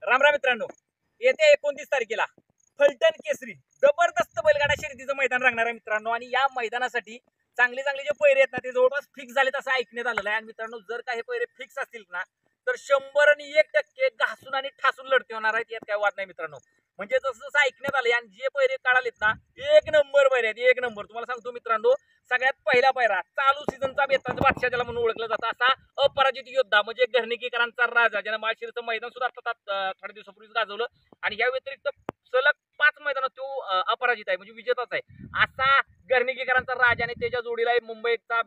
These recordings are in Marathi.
राम राम मित्रांनो, येत्या 29 तारखेला फलटण केसरी जबरदस्त बैलगाडा शर्यतीचं मैदान रंगणार आहे मित्रांनो. आणि या मैदानासाठी चांगले चांगले जे पैरे आहेत ना ते जवळपास फिक्स झालेत असं ऐकण्यात आलेलं आहे. आणि मित्रांनो, जर काही पैरे फिक्स असतील ना तर 100% घासून आणि ठासून लढते होणार आहेत, यात काय वाद नाही मित्रांनो. म्हणजे जसं जसं ऐकण्यात आलंय आणि जे पैरे काढालेत ना एक नंबर पैरे आहेत, एक नंबर. तुम्हाला सांगतो मित्रांनो, सगळ्यात पहिला पैरा चालू सीझनचा बेताज बादशाह ज्याला म्हणून ओळखलं जातं, असा अपराजित योद्धा म्हणजे घरणीकरांचा राजा, ज्यानं माळशिरसचं मैदान सुद्धा थोड्या दिवसापूर्वीच गाजवलं. आणि या व्यतिरिक्त सलग 5 मैदानात तो अपराजित आहे, म्हणजे विजेताच आहे. असा घरणीकरांचा राजा आणि त्याच्या जोडीला मुंबईचा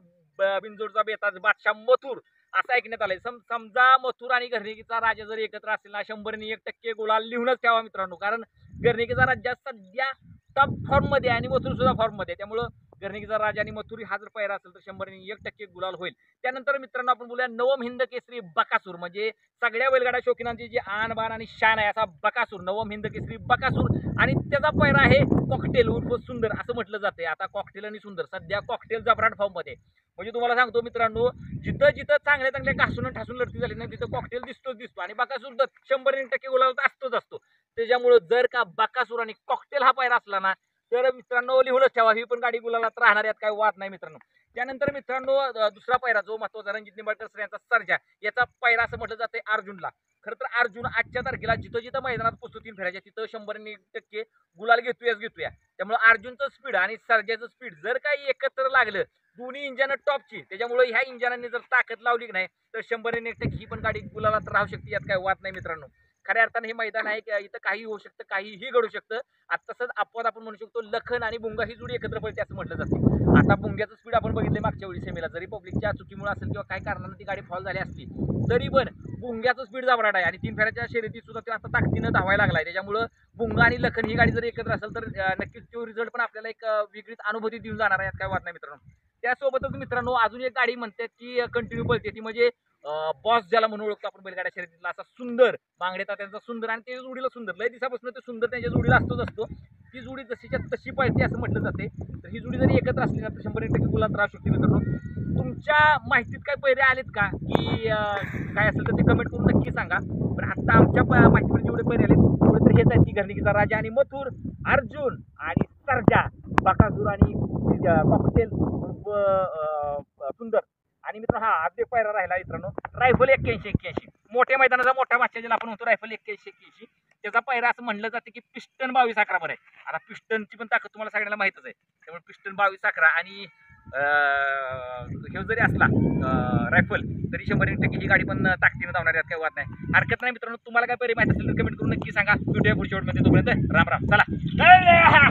बिनजोडचा बेताज बादशाह मथुर असं ऐकण्यात आलंय. समजा मथुर आणि घरणिकीचा राजा जर एकत्र असेल ना 101% गुलाल लिहूनच ठेवा मित्रांनो. कारण घरणिकीचा राजा सध्या टॉप फॉर्म मध्ये आणि मथुर सुद्धा फॉर्म मध्ये, त्यामुळं घरणिकीचा राजा आणि मथुरी हा जर पैरा असेल तर 101% गुलाल होईल. त्यानंतर मित्रांनो आपण बोलूया नवम हिंद केसरी बकासूर, म्हणजे सगळ्या बैलगाडा शौकीनांची जी आन बाण आणि शान आहे असा बकासूर, नवम हिंद केसरी बकासूर. आणि त्याचा पैरा आहे कॉकटेल उर्फ सुंदर असं म्हटलं जाते. आता कॉकटेल आणि सुंदर, सध्या कॉकटेल जबराट फॉर्म मध्ये. म्हणजे तुम्हाला सांगतो मित्रांनो, जिथं जिथं चांगल्या चांगल्या घासून ठासून लढती झाली ना तिथं कॉकटेल दिसतो आणि बकासूर 100% गुलाल असतोच. त्याच्यामुळे जर का बकासूर आणि कॉकटेल हा पैरा असला ना तर मित्रांनो लिहूनच ठेवा, ही पण गाडी गुलालात राहणार, यात काही वाद नाही मित्रांनो. त्यानंतर मित्रांनो दुसरा पैरा जो महत्वाचा रणजित निंबाळकर सर यांचा सर्जा, याचा पैरा असं म्हटलं जाते अर्जुनला. खरं तर अर्जुन आजच्या तारखेला जिथं जिथं मैदानात पोचतो 3 फेऱ्याच्या तिथं 100% गुलाल घेतोया. त्यामुळे अर्जुनचं स्पीड आणि सर्जाचं स्पीड जर काही एकत्र लागलं, दोन्ही इंजन टॉपची, त्याच्यामुळे ह्या इंजनांनी जर ताकद लावली नाही तर 100% ही पण गाडी गुलालात राहू शकते, यात काही वाद नाही मित्रांनो. खऱ्या अर्थाने हे मैदान आहे की इथं काही होऊ शकतं, काहीही घडू शकतं. आता तसंच अपवाद आपण म्हणू शकतो, लखन आणि बुंगा ही जोडी एकत्र पडते असं म्हटलं जाते. आता बुंग्याचं स्पीड आपण बघितलं मागच्या वेळी सेमीला, जरी पब्लिकच्या चुकीमुळे असेल किंवा काही कारणाने ती गाडी फॉल झाली असली तरी पण बुंग्याचं स्पीड जबराट आहे. आणि 3 फेऱ्याच्या शर्यतीत सुद्धा ते आता ताकदीनं धावायला लागलाय. त्याच्यामुळं बुंगा आणि लखन ही गाडी जर एकत्र असेल तर नक्कीच तो रिझल्ट पण आपल्याला एक वेगळीच अनुभूती देऊन जाणार आहे, यात काय वाद नाही मित्रांनो. त्यासोबतच मित्रांनो अजून एक गाडी म्हणतात की कंटिन्यू पळते, ती म्हणजे बॉस ज्याला म्हणून ओळखतो आपण बैलगाड्या शर्यतीतला, असा सुंदर बांगडेता त्यांचा सुंदर. आणि त्याच्या जोडीला सुंदर लय दिवसापासून ते सुंदर त्यांच्या जोडीला असतो. ती जोडी जशीच्या तशी पळते असं म्हटलं जाते. तर ही जोडी जरी एकत्र असली ना तर 100% गुलाल राहू शकते मित्रांनो. तुमच्या माहितीत काय पैरे आलेत का की काय असेल तर ते कमेंट करून नक्की सांगा. पण आता आमच्या माहितीवर जेवढे पैरे आलेत तेवढे तर हेच आहेत की घरणिकीचा राजा आणि मथुर, अर्जुन आणि सर्जा, बकासूर आणि कॉकटेल सुंदर. आणि मित्रांनो हा आद्य पैरा राहिला मित्रांनो रायफल 81 मोठ्या मैदानाचा मोठा बादशाह ज्याला आपण म्हणतो रायफल 81 त्याचा पैरा असं म्हणलं जातं की पिस्टन 22-11 आहे. आता पिस्टनची पण ताकद तुम्हाला सगळ्यांना माहितच आहे, त्यामुळे पिस्टन 22-11 आणि हे जरी असला रायफल तरी 100% ही गाडी पण ताकदीनं धावणार, यात काही वाद नाही. हरकत नाही मित्रांनो. तुम्हाला काय पैरे माहिती असेल तर कमेंट करून नक्की सांगा. भेटूया पुढच्या व्हिडिओमध्ये, तोपर्यंत राम राम. चला.